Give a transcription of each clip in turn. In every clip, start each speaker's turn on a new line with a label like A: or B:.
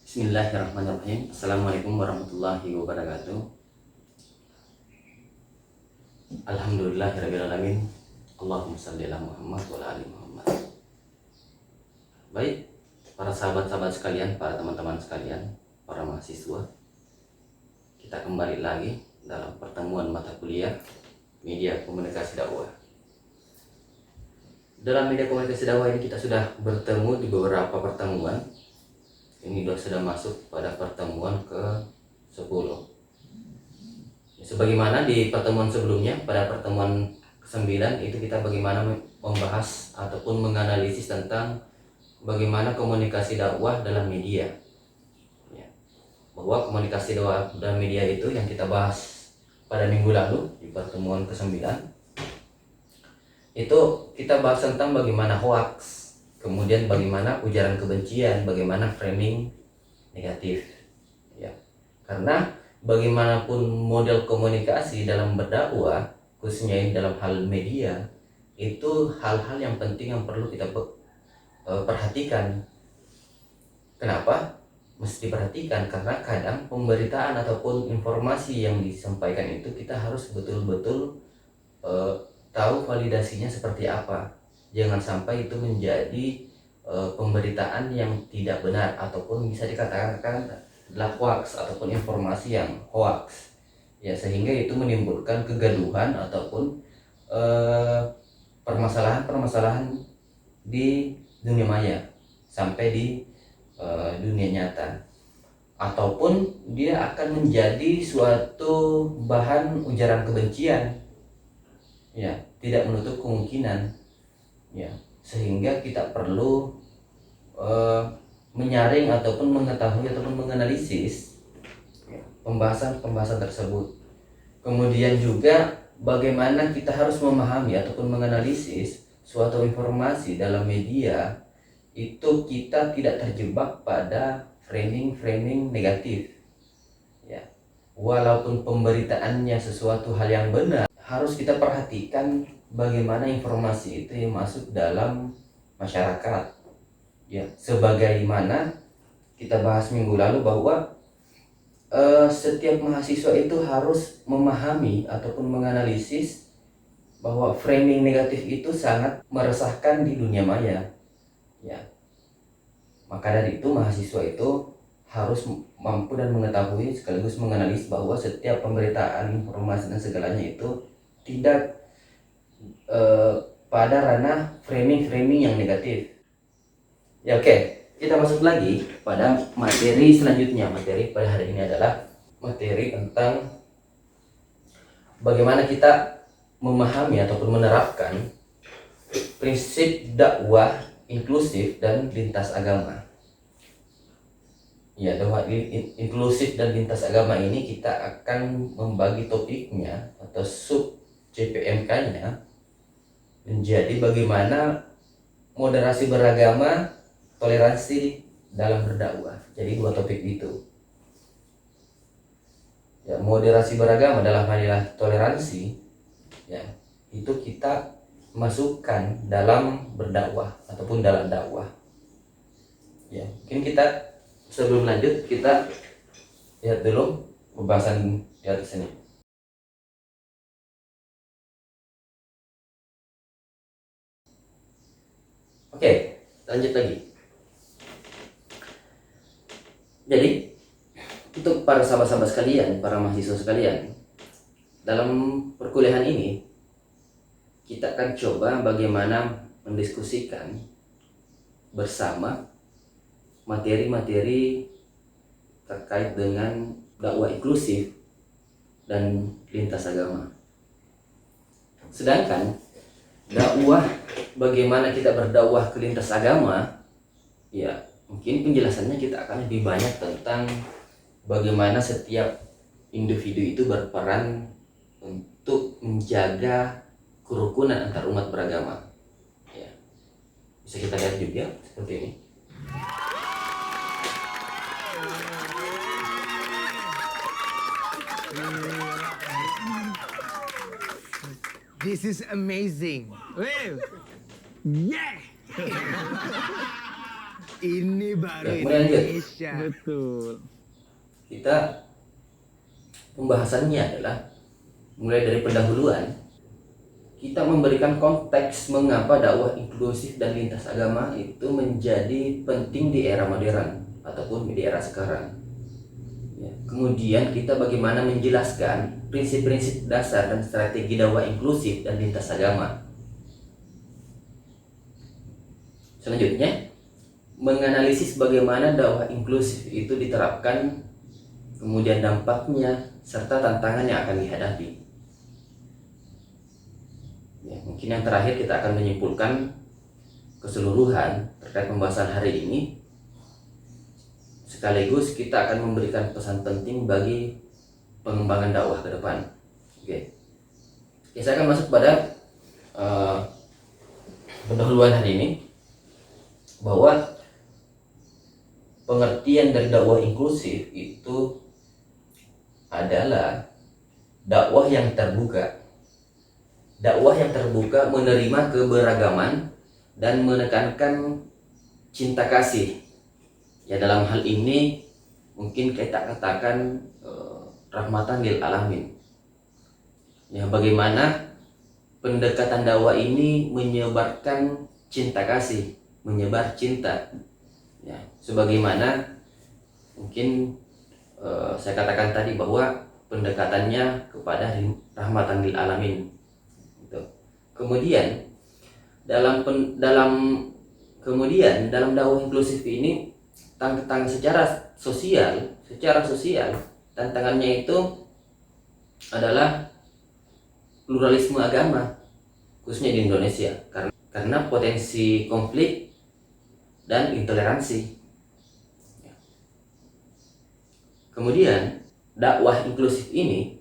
A: Bismillahirrahmanirrahim. Assalamualaikum warahmatullahi wabarakatuh. Alhamdulillahirrahmanirrahim. Allahumma salli ala Muhammad wa ala ali Muhammad. Baik, para sahabat-sahabat sekalian, para teman-teman sekalian, para mahasiswa, kita kembali lagi dalam pertemuan mata kuliah Media Komunikasi Dakwah. Dalam Media Komunikasi Dakwah ini kita sudah bertemu di beberapa pertemuan. Ini sudah masuk pada pertemuan ke-10. Sebagaimana di pertemuan sebelumnya, pada pertemuan ke-9 itu kita bagaimana membahas ataupun menganalisis tentang bagaimana komunikasi dakwah dalam media. Bahwa komunikasi dakwah dalam media itu yang kita bahas pada minggu lalu di pertemuan ke-9. Itu kita bahas tentang bagaimana hoax, kemudian bagaimana ujaran kebencian, bagaimana framing negatif. Ya. Karena bagaimanapun model komunikasi dalam berdakwah, khususnya dalam hal media, itu hal-hal yang penting yang perlu kita perhatikan. Kenapa? Mesti diperhatikan karena kadang pemberitaan ataupun informasi yang disampaikan itu kita harus betul-betul tahu validasinya seperti apa. Jangan sampai itu menjadi pemberitaan yang tidak benar ataupun bisa dikatakan adalah hoax ataupun informasi yang hoax. Ya, sehingga itu menimbulkan kegaduhan ataupun permasalahan-permasalahan di dunia maya sampai di dunia nyata, ataupun dia akan menjadi suatu bahan ujaran kebencian. Ya, tidak menutup kemungkinan. Ya, sehingga kita perlu menyaring ataupun mengetahui ataupun menganalisis pembahasan-pembahasan tersebut. Kemudian juga bagaimana kita harus memahami ataupun menganalisis suatu informasi dalam media itu kita tidak terjebak pada framing negatif. Ya, walaupun pemberitaannya sesuatu hal yang benar, harus kita perhatikan bagaimana informasi itu yang masuk dalam masyarakat. Ya, sebagaimana kita bahas minggu lalu bahwa setiap mahasiswa itu harus memahami ataupun menganalisis bahwa framing negatif itu sangat meresahkan di dunia maya. Ya, maka dari itu mahasiswa itu harus mampu dan mengetahui sekaligus menganalisis bahwa setiap pemberitaan, informasi dan segalanya itu tidak pada ranah framing yang negatif. Ya, oke. Kita masuk lagi pada materi selanjutnya. Materi pada hari ini adalah materi tentang bagaimana kita memahami ataupun menerapkan prinsip dakwah inklusif dan lintas agama. Ya, dakwah inklusif dan lintas agama ini kita akan membagi topiknya atau sub CPMK-nya menjadi bagaimana moderasi beragama, toleransi dalam berdakwah. Jadi dua topik itu. Ya, moderasi beragama dalam hal toleransi, ya, itu kita masukkan dalam berdakwah ataupun dalam dakwah. Ya, mungkin kita sebelum lanjut kita lihat dulu pembahasan di atas ini. Oke, lanjut lagi. Jadi untuk para sahabat-sahabat sekalian, para mahasiswa sekalian, dalam perkuliahan ini kita akan coba bagaimana mendiskusikan bersama materi-materi terkait dengan dakwah inklusif dan lintas agama. Sedangkan dakwah, bagaimana kita berdakwah ke lintas agama, ya mungkin penjelasannya kita akan lebih banyak tentang bagaimana setiap individu itu berperan untuk menjaga kerukunan antar umat beragama. Ya, bisa kita lihat juga seperti ini.
B: This is amazing. Yeah. Ini baru
A: Ya, kemudian lanjut.
B: Indonesia.
C: Betul.
A: Kita pembahasannya adalah mulai dari pendahuluan, kita memberikan konteks mengapa dakwah inklusif dan lintas agama itu menjadi penting di era modern ataupun di era sekarang. Ya, kemudian kita bagaimana menjelaskan prinsip-prinsip dasar dan strategi dakwah inklusif dan lintas agama. Selanjutnya, menganalisis bagaimana dakwah inklusif itu diterapkan, kemudian dampaknya, serta tantangan yang akan dihadapi. Ya, mungkin yang terakhir kita akan menyimpulkan keseluruhan terkait pembahasan hari ini. Sekaligus kita akan memberikan pesan penting bagi pengembangan dakwah ke depan. Oke. Oke, saya akan masuk pada pendahuluan hari ini, bahwa pengertian dari dakwah inklusif itu adalah dakwah yang terbuka. Dakwah yang terbuka menerima keberagaman dan menekankan cinta kasih. Ya, dalam hal ini mungkin kita katakan rahmatan lil alamin. Ya, bagaimana pendekatan dakwah ini menyebarkan cinta kasih, menyebar cinta. Ya, sebagaimana mungkin saya katakan tadi bahwa pendekatannya kepada rahmatan lil alamin. Kemudian dalam dakwah inklusif ini tantangan secara sosial tantangannya itu adalah pluralisme agama, khususnya di Indonesia, karena potensi konflik dan intoleransi. Kemudian dakwah inklusif ini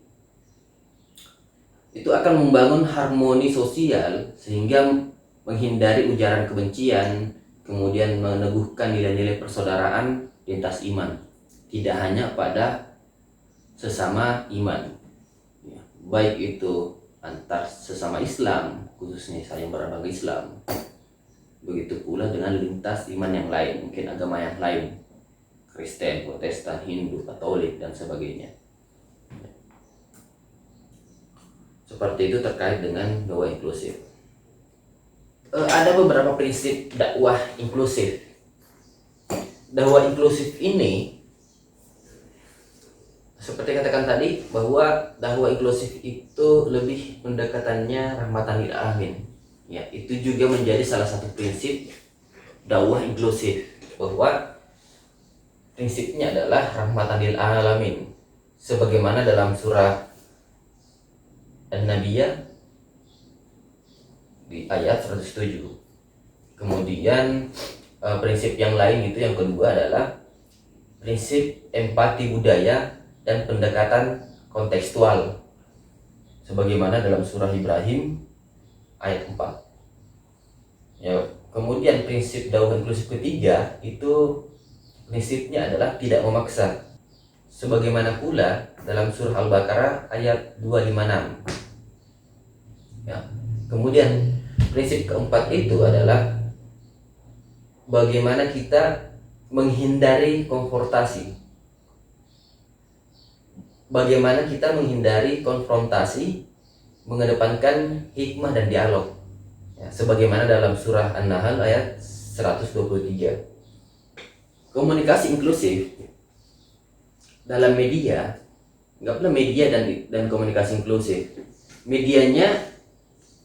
A: itu akan membangun harmoni sosial sehingga menghindari ujaran kebencian, kemudian meneguhkan nilai-nilai persaudaraan lintas iman, tidak hanya pada sesama iman, ya, baik itu antar sesama Islam, khususnya saya yang beragama Islam, begitu pula dengan lintas iman yang lain, mungkin agama yang lain, Kristen, Protestan, Hindu, Katolik, dan sebagainya. Seperti itu terkait dengan dakwah inklusif. Ada beberapa prinsip dakwah inklusif. Dakwah inklusif ini, seperti katakan tadi, bahwa dakwah inklusif itu lebih pendekatannya rahmatan lil alamin. Ya, itu juga menjadi salah satu prinsip dakwah inklusif, bahwa prinsipnya adalah rahmatan lil alamin, sebagaimana dalam surah An-Nabiyah di ayat 107. Kemudian prinsip yang lain itu yang kedua adalah prinsip empati budaya dan pendekatan kontekstual, sebagaimana dalam surah Ibrahim ayat 4. Ya, kemudian prinsip dakwah inklusif ketiga itu prinsipnya adalah tidak memaksa, sebagaimana pula dalam surah Al-Baqarah ayat 256. Ya. Kemudian prinsip keempat itu adalah bagaimana kita menghindari konfrontasi. Bagaimana kita menghindari konfrontasi, mengedepankan hikmah dan dialog. Ya, sebagaimana dalam surah An-Nahl ayat 123. Komunikasi inklusif dalam media, nggak pernah media dan komunikasi inklusif. Medianya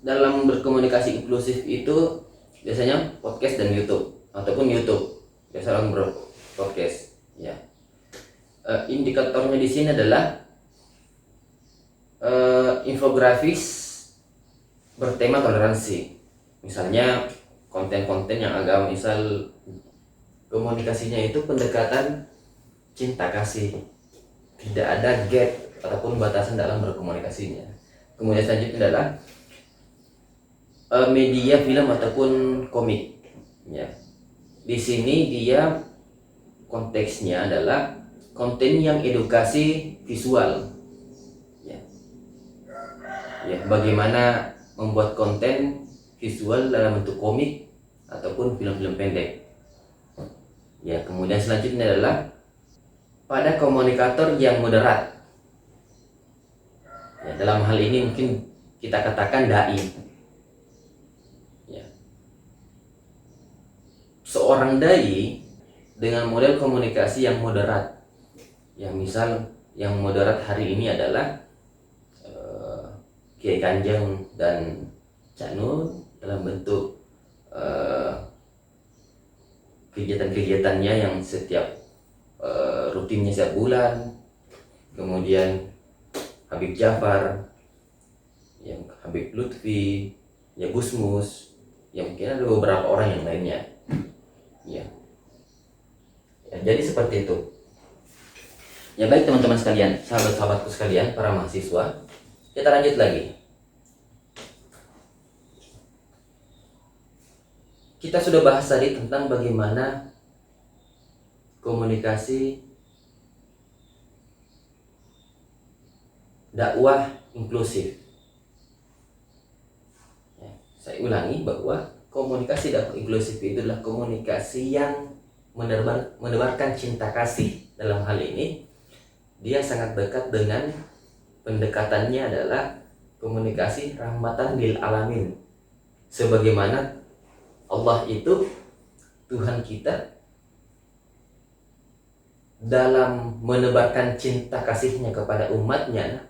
A: dalam berkomunikasi inklusif itu biasanya podcast dan YouTube, ataupun YouTube biasa orang berpodcast. Ya, indikatornya di sini adalah infografis bertema toleransi. Misalnya konten-konten yang agak, misal komunikasinya itu pendekatan cinta kasih, tidak ada gap ataupun batasan dalam berkomunikasinya. Kemudian selanjutnya adalah media film ataupun komik. Ya, di sini dia konteksnya adalah konten yang edukasi visual. Ya, ya, bagaimana membuat konten visual dalam bentuk komik ataupun film-film pendek. Ya, kemudian selanjutnya adalah pada komunikator yang moderat. Ya, dalam hal ini mungkin kita katakan dai. Ya. Seorang dai dengan model komunikasi yang moderat. Yang misal yang moderat hari ini adalah Kiai Kanjeng dan Cak Nur dalam bentuk kegiatan-kegiatannya yang setiap rutinnya setiap bulan. Kemudian Habib Jafar, yang Habib Lutfi, ya Gusmus, ya mungkin ada beberapa orang yang lainnya. Ya, jadi seperti itu. Ya baik teman-teman sekalian, sahabat-sahabatku sekalian, para mahasiswa, kita lanjut lagi. Kita sudah bahas tadi tentang bagaimana komunikasi dakwah inklusif. Ya, saya ulangi bahwa komunikasi dakwah inklusif itu adalah komunikasi yang menebarkan cinta kasih. Dalam hal ini, dia sangat dekat dengan pendekatannya adalah komunikasi rahmatan lil alamin. Sebagaimana Allah itu Tuhan kita dalam menebarkan cinta kasihnya kepada umatnya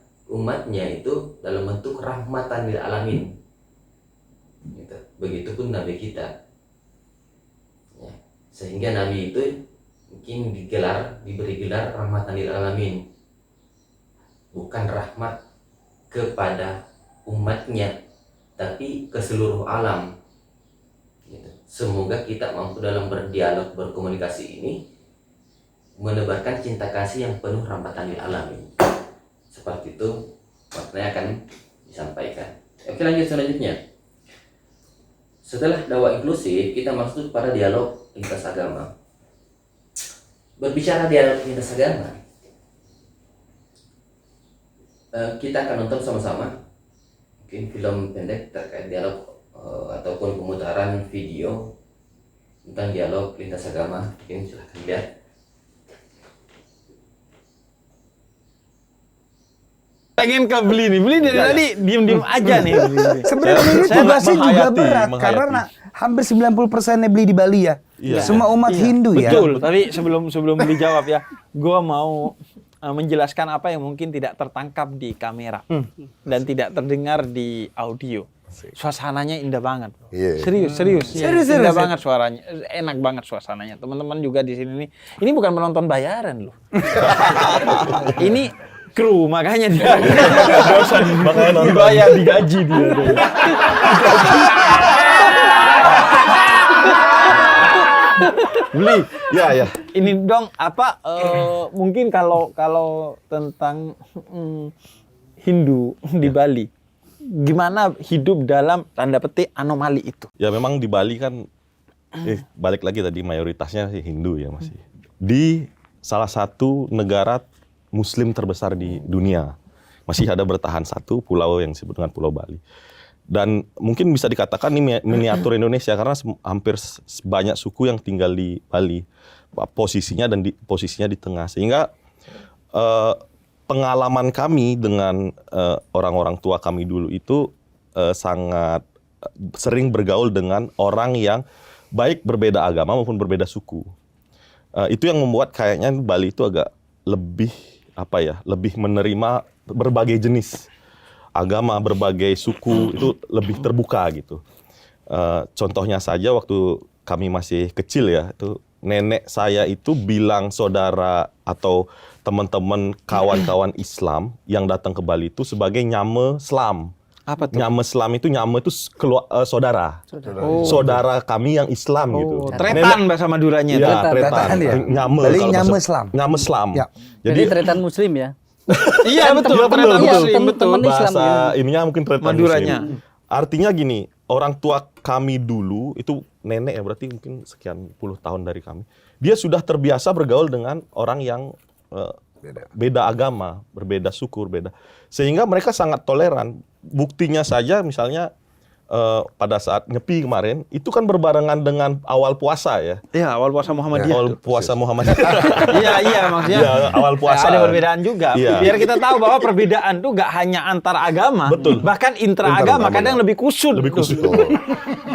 A: itu dalam bentuk rahmatan lil alamin. Gitu. Begitupun Nabi kita. Ya. Sehingga Nabi itu mungkin diberi gelar rahmatan lil alamin. Bukan rahmat kepada umatnya, tapi ke seluruh alam. Gitu. Semoga kita mampu dalam berdialog, berkomunikasi ini menebarkan cinta kasih yang penuh rahmatan lil alamin. Seperti itu maknanya akan disampaikan. Oke, lanjut selanjutnya. Setelah dakwah inklusif, kita masuk pada dialog lintas agama. Berbicara dialog lintas agama, kita akan nonton sama-sama mungkin film pendek terkait dialog ataupun pemutaran video tentang dialog lintas agama. Mungkin silahkan lihat.
C: Pengen beli dari tadi diem aja nih.
D: Sebenarnya ini tugasnya juga
E: menghayati,
D: berat
E: menghayati.
D: karena hampir 90%-nya beli di Bali ya.
E: Iya.
D: Semua umat Hindu ya.
C: Betul. Tapi sebelum dijawab ya, gue mau menjelaskan apa yang mungkin tidak tertangkap di kamera dan tidak terdengar di audio. Suasananya indah banget.
E: Iya.
D: Serius.
C: Indah banget suaranya, enak banget suasananya. Teman-teman juga di sini nih. Ini bukan penonton bayaran loh. Ini kru, makanya dia dibayar, digaji dia. Beli.
E: Ya.
C: Ini dong apa mungkin kalau tentang Hindu di Bali, gimana hidup dalam tanda petik anomali itu?
E: Ya memang di Bali kan balik lagi tadi mayoritasnya sih Hindu ya masih. Di salah satu negara Muslim terbesar di dunia. Masih ada bertahan satu pulau yang disebut dengan Pulau Bali. Dan mungkin bisa dikatakan ini miniatur Indonesia karena hampir banyak suku yang tinggal di Bali. Posisinya di tengah. Sehingga pengalaman kami dengan orang-orang tua kami dulu itu sangat sering bergaul dengan orang yang baik berbeda agama maupun berbeda suku. Itu yang membuat kayaknya Bali itu agak lebih menerima berbagai jenis agama, berbagai suku, itu lebih terbuka gitu. Contohnya saja waktu kami masih kecil ya, itu nenek saya itu bilang saudara atau teman-teman kawan-kawan Islam yang datang ke Bali itu sebagai nyame Islam.
C: Apa tuh?
E: Nyame Islam itu saudara. Saudara kami yang Islam gitu.
C: Tretan bahasa Maduranya.
E: Iya,
D: Tretan ya.
E: Nyame.
D: Bali
E: kalau
D: nyame
E: bahasa-
D: Islam.
E: Nyame Islam.
D: Ya.
F: Jadi tretan muslim ya.
C: Iya betul,
E: Iya,
C: tretan
E: betul.
C: Muslim, betul.
F: Temen Islam
E: Bahasa
F: ya.
E: ininya mungkin tretan
C: Maduranya.
E: Muslim. Artinya gini, orang tua kami dulu itu nenek ya, berarti mungkin sekian puluh tahun dari kami. Dia sudah terbiasa bergaul dengan orang yang beda agama, berbeda suku, berbeda. Sehingga mereka sangat toleran. Buktinya saja misalnya pada saat Nyepi kemarin itu kan berbarengan dengan awal puasa ya.
C: Iya, awal puasa Muhammadiyah.
E: Awal
C: tuh.
E: puasa Muhammadiyah.
C: Iya, maksudnya
E: Iya, awal puasa.
C: ada perbedaan juga.
E: Iya.
C: Biar kita tahu bahwa perbedaan tuh gak hanya antar agama,
E: Betul.
C: bahkan intra-agama kadang lebih kusut.
E: Lebih
C: tuh.
E: kusut.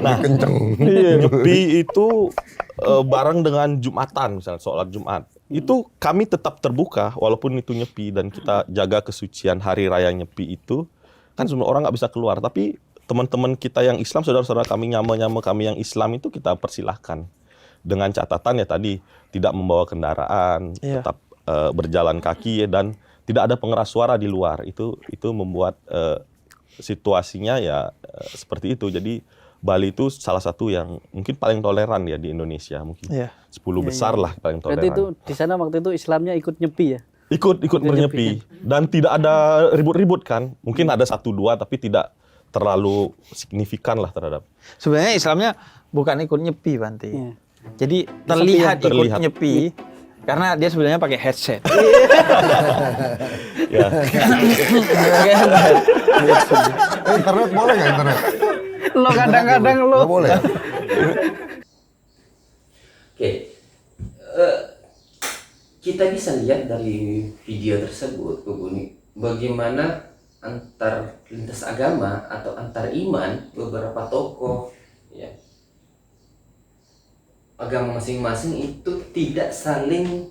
B: Nah, kenceng.
E: Nyepi itu bareng dengan Jumatan, misalnya sholat Jumat. Itu kami tetap terbuka walaupun itu Nyepi, dan kita jaga kesucian hari raya Nyepi itu. Kan semua orang nggak bisa keluar, tapi teman-teman kita yang Islam, saudara-saudara kami, nyama-nyama kami yang Islam itu kita persilahkan. Dengan catatan ya tadi, tidak membawa kendaraan,
C: Iya.
E: tetap berjalan kaki, dan tidak ada pengeras suara di luar. Itu membuat situasinya ya seperti itu. Jadi Bali itu salah satu yang mungkin paling toleran ya di Indonesia. Mungkin
C: Iya.
E: 10 besar lah paling toleran.
F: Berarti itu di sana waktu itu Islamnya ikut nyepi ya?
E: Ikut bernyepi. Dan tidak ada ribut-ribut kan. Mungkin ada 1-2 tapi tidak terlalu signifikan lah terhadap.
C: Sebenarnya Islamnya bukan ikut nyepi, Banti.
F: Iya.
C: Jadi terlihat ikut
E: Terlihat.
C: nyepi karena dia sebenarnya pakai headset.
E: Ya.
B: Internet boleh nggak internet?
C: Lo kadang-kadang lo.
B: Nggak boleh.
A: Oke, kita bisa lihat dari video tersebut, Bu Buni, bagaimana antar lintas agama atau antar iman beberapa tokoh, ya, agama masing-masing itu tidak saling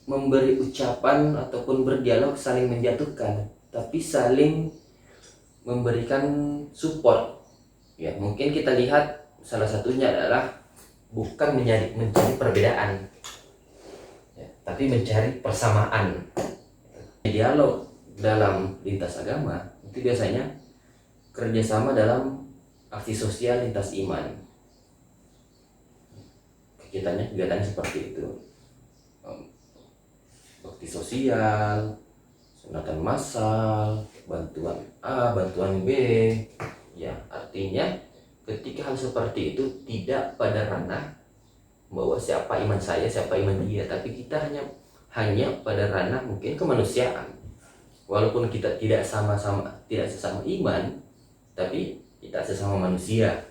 A: memberi ucapan ataupun berdialog saling menjatuhkan, tapi saling memberikan support. Ya, mungkin kita lihat salah satunya adalah bukan mencari perbedaan, ya, tapi mencari persamaan. Dialog dalam lintas agama itu biasanya kerjasama dalam aksi sosial lintas iman. Kegiatannya seperti itu. Bakti sosial, sunatan massal, bantuan A, bantuan B. Ya, artinya ketika hal seperti itu tidak pada ranah bahwa siapa iman saya, siapa iman dia, tapi kita hanya pada ranah mungkin kemanusiaan. Walaupun kita tidak sesama iman, tapi kita sesama manusia.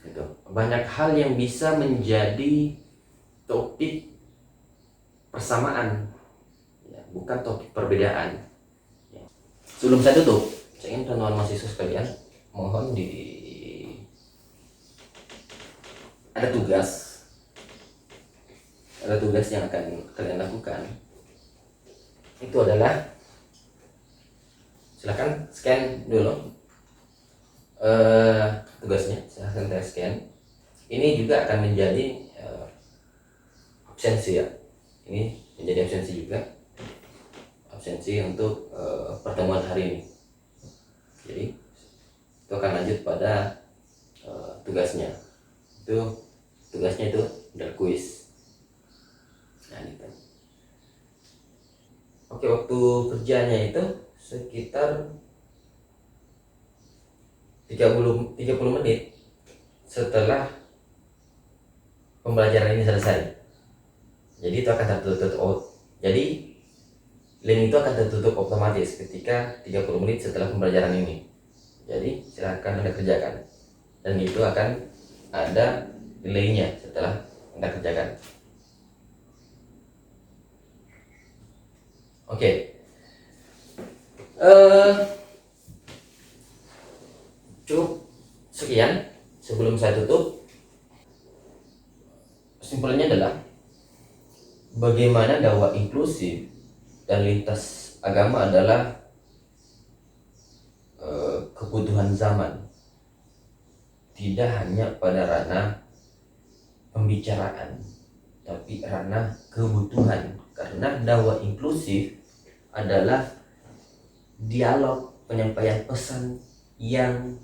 A: Gitu. Banyak hal yang bisa menjadi topik persamaan, ya, bukan topik perbedaan. Ya. Sebelum saya tutup, saya ingin teman-teman mahasiswa sekalian mohon ada tugas yang akan kalian lakukan. Itu adalah, silakan scan dulu tugasnya, silahkan saya scan. Ini juga akan menjadi absensi ya. Ini menjadi absensi juga, absensi untuk pertemuan hari ini. Jadi itu akan lanjut pada tugasnya. Tugasnya itu ada kuis. Nah, gitu. Oke, waktu kerjanya itu sekitar 30 menit setelah pembelajaran ini selesai. Jadi itu akan tertutup. Jadi link itu akan tertutup otomatis ketika 30 menit setelah pembelajaran ini. Jadi silakan Anda kerjakan. Dan itu akan ada delaynya setelah Anda kerjakan. Oke. Cukup sekian. Sebelum saya tutup, kesimpulannya adalah bagaimana dakwah inklusif dan lintas agama adalah kebutuhan zaman, tidak hanya pada ranah pembicaraan, tapi ranah kebutuhan. Karena dakwah inklusif adalah dialog penyampaian pesan yang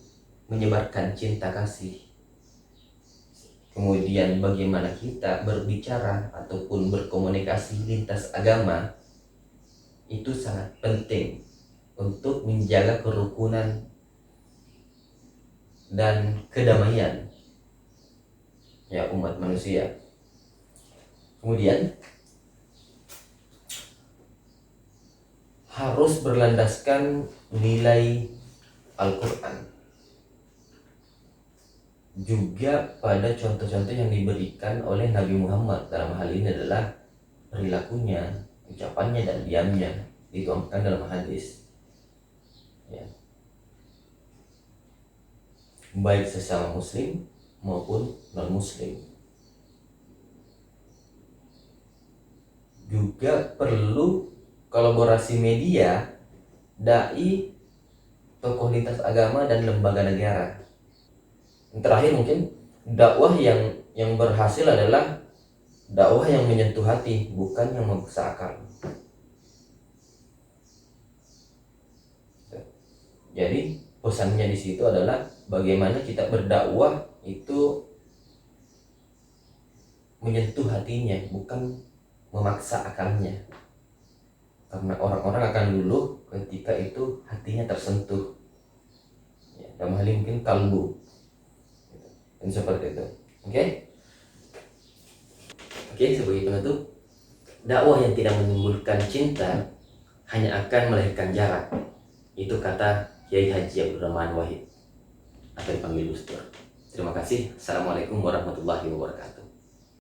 A: menyebarkan cinta kasih. Kemudian bagaimana kita berbicara ataupun berkomunikasi lintas agama itu sangat penting untuk menjaga kerukunan dan kedamaian ya umat manusia. Kemudian harus berlandaskan nilai Al-Quran juga pada contoh-contoh yang diberikan oleh Nabi Muhammad. Dalam hal ini adalah perilakunya, ucapannya, dan diamnya, dituangkan dalam hadis. Ya. Baik sesama muslim maupun non-muslim. Juga perlu kolaborasi media, dai, tokoh lintas agama, dan lembaga negara. Yang terakhir mungkin dakwah yang berhasil adalah dakwah yang menyentuh hati, bukan yang memaksa akal. Jadi pesannya di situ adalah bagaimana kita berdakwah itu menyentuh hatinya, bukan memaksa akalnya. Karena orang-orang akan luluh ketika itu hatinya tersentuh. Ya, dalam hal ini mungkin kalbu. Dan seperti itu. Oke? Oke, sebagai penutup, dakwah yang tidak menimbulkan cinta hanya akan melahirkan jarak. Itu kata Kiai Haji Abdurrahman Wahid, atau dipanggil Gus Dur. Terima kasih. Assalamualaikum warahmatullahi wabarakatuh.